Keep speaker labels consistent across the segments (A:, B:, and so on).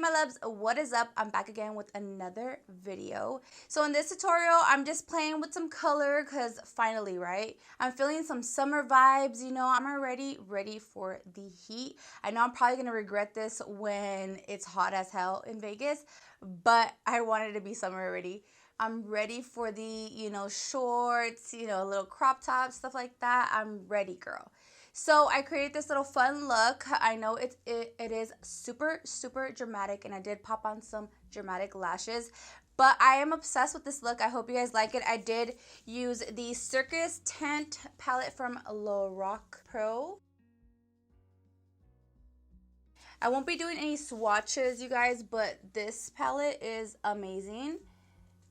A: my loves, what is up? I'm back again with another video. So in this tutorial, I'm just playing with some color because finally, right? I'm feeling some summer vibes, you know, I'm already ready for the heat. I know I'm probably going to regret this when it's hot as hell in Vegas, but I wanted to be summer already. I'm ready for the, you know, shorts, you know, little crop tops, stuff like that. I'm ready, girl. So I created this little fun look. I know it is super dramatic, and I did pop on some dramatic lashes, but I am obsessed with this look. I hope you guys like it. I did use the CIRCUS tint palette from LORAC Pro. I won't be doing any swatches, you guys, but this palette is amazing.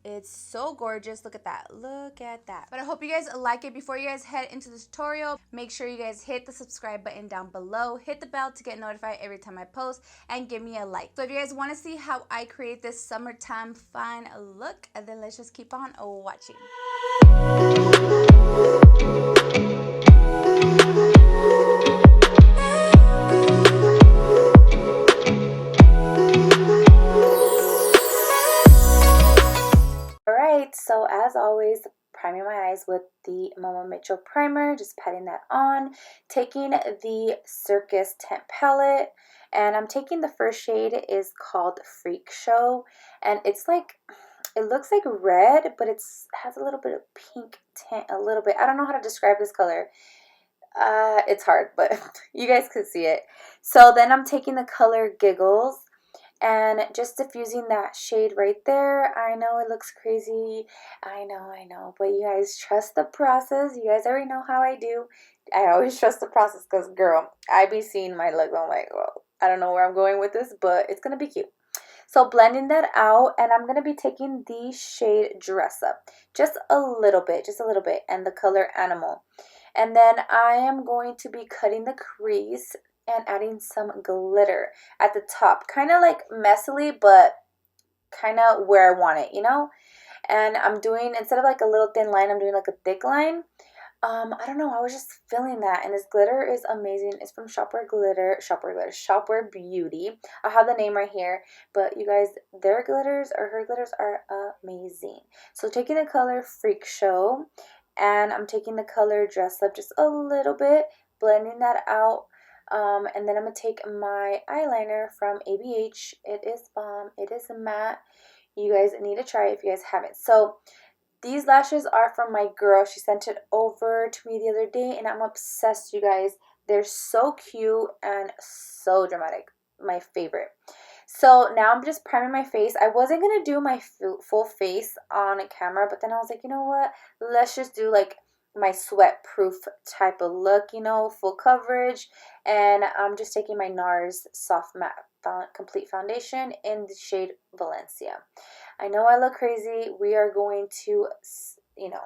A: It's so gorgeous. Look at that. Look at that. But I hope you guys like it. Before you guys head into the tutorial, make sure you guys hit the subscribe button down below. Hit the bell to get notified every time I post, and give me a like. So if you guys want to see how I create this summertime fun look, then let's just keep on watching. So as always, priming my eyes with the Momo Mitchell primer, just patting that on, taking the CIRCUS tint palette, and I'm taking the first shade is called Freak Show, and it's like, it looks like red, but has a little bit of pink tint, a little bit. I don't know how to describe this color. It's hard, but you guys could see it. So then I'm taking the color Giggles, and just diffusing that shade right there. I know it looks crazy. I know. But you guys trust the process. You guys already know how I do. I always trust the process because, girl, I be seeing my look. I'm like, well, I don't know where I'm going with this, but it's going to be cute. So blending that out, and I'm going to be taking the shade Dress Up. Just a little bit, and the color Animal. And then I am going to be cutting the crease and adding some glitter at the top, kind of like messily, but kind of where I want it, you know. And I'm doing, instead of like a little thin line, I'm doing like a thick line. I don't know, I was just feeling that, and this glitter is amazing. It's from Shopware Beauty. I'll have the name right here, but you guys, their glitters or her glitters are amazing. So taking the color Freak Show, and I'm taking the color Dress Up just a little bit, blending that out. And then I'm going to take my eyeliner from ABH. It is bomb. It is matte. You guys need to try it if you guys haven't. So these lashes are from my girl. She sent it over to me the other day, and I'm obsessed, you guys. They're so cute and so dramatic. My favorite. So now I'm just priming my face. I wasn't going to do my full face on camera, but then I was like, you know what? Let's just do like my sweat proof type of look, you know, full coverage. And I'm just taking my NARS Soft Matte Complete Foundation in the shade Valencia. I know I look crazy. We are going to, you know,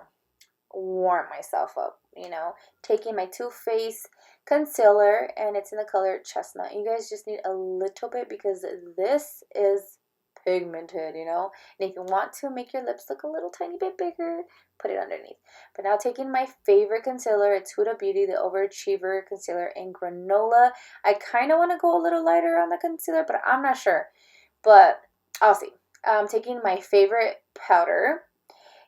A: warm myself up, you know, taking my Too Faced concealer, and it's in the color Chestnut. You guys just need a little bit because this is pigmented, you know. And if you want to make your lips look a little tiny bit bigger, put it underneath. But now taking my favorite concealer, it's Huda Beauty, the Overachiever Concealer in Granola. I kind of want to go a little lighter on the concealer, but I'm not sure. But I'll see. I'm taking my favorite powder.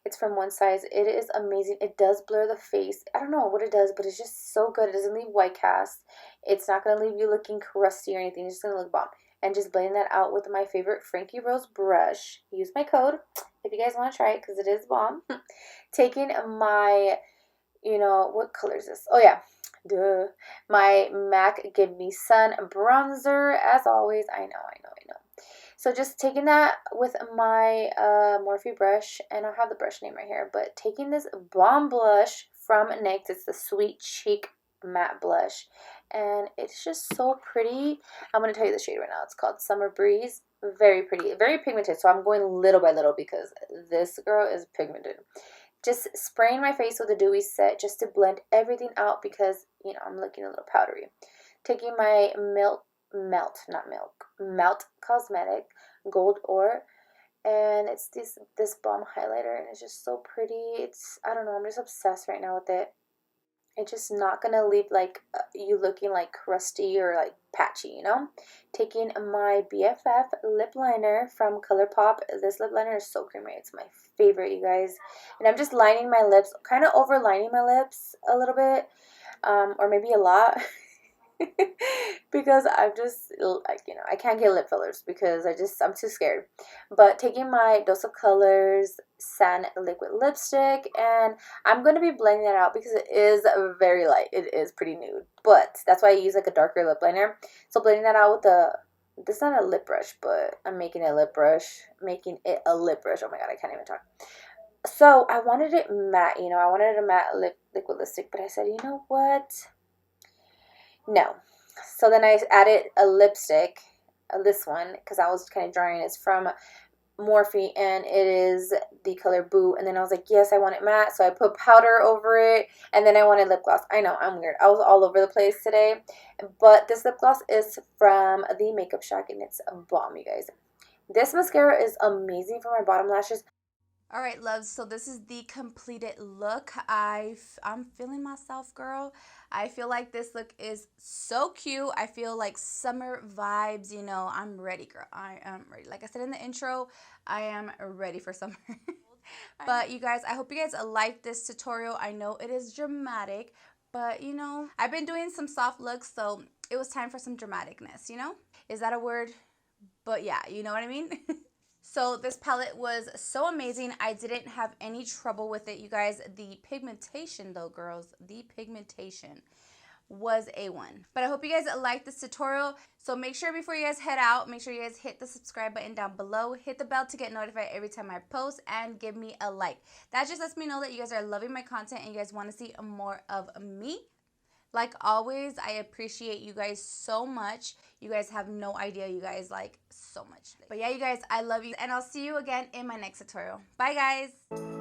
A: It's from One Size. It is amazing. It does blur the face. I don't know what it does, but it's just so good. It doesn't leave white cast. It's not going to leave you looking crusty or anything. It's just going to look bomb. And just blending that out with my favorite Frankie Rose brush. Use my code if you guys want to try it because it is bomb. Taking my, you know, what color is this? Oh, yeah. Duh. My MAC Give Me Sun bronzer. As always, I know. So just taking that with my Morphe brush, and I'll have the brush name right here, but taking this bomb blush from NYX. It's the Sweet Cheek Matte Blush, and it's just so pretty. I'm going to tell you the shade right now. It's called Summer Breeze. Very pretty, very pigmented, so I'm going little by little because this girl is pigmented. Just spraying my face with a dewy set just to blend everything out because, you know, I'm looking a little powdery. Taking my Melt Cosmetic Gold Ore, and it's this bomb highlighter, and it's just so pretty. I don't know, I'm just obsessed right now with it. It's just not gonna leave like you looking like crusty or like patchy, you know. Taking my BFF lip liner from ColourPop. This lip liner is so creamy. It's my favorite, you guys. And I'm just lining my lips, kind of overlining my lips a little bit, or maybe a lot. Because I'm just like, you know, I can't get lip fillers because I'm too scared. But taking my Dose of Colors Sand liquid lipstick, and I'm going to be blending that out because it is very light. It is pretty nude, but that's why I use like a darker lip liner. So blending that out with this is not a lip brush, but I'm making it a lip brush. Making it a lip brush. Oh my god, I can't even talk. So I wanted it matte, you know, I wanted a matte liquid lipstick, but I said, you know what? No. So then I added a lipstick, this one, because I was kind of drawing. It's from Morphe, and it is the color Boo. And then I was like, yes, I want it matte. So I put powder over it, and then I wanted lip gloss. I know, I'm weird. I was all over the place today. But this lip gloss is from the Makeup Shack, and it's a bomb, you guys. This mascara is amazing for my bottom lashes.
B: All right, loves, so this is the completed look. I'm feeling myself, girl. I feel like this look is so cute. I feel like summer vibes, you know. I'm ready, girl. I am ready. Like I said in the intro, I am ready for summer. But you guys, I hope you guys liked this tutorial. I know it is dramatic, but you know, I've been doing some soft looks, so it was time for some dramaticness, you know? Is that a word? But yeah, you know what I mean? So this palette was so amazing. I didn't have any trouble with it, you guys. The pigmentation though, girls, the pigmentation was A1. But I hope you guys liked this tutorial. So make sure before you guys head out, make sure you guys hit the subscribe button down below. Hit the bell to get notified every time I post, and give me a like. That just lets me know that you guys are loving my content and you guys want to see more of me. Like always, I appreciate you guys so much. You guys have no idea, you guys, like, so much. But yeah, you guys, I love you, and I'll see you again in my next tutorial. Bye, guys.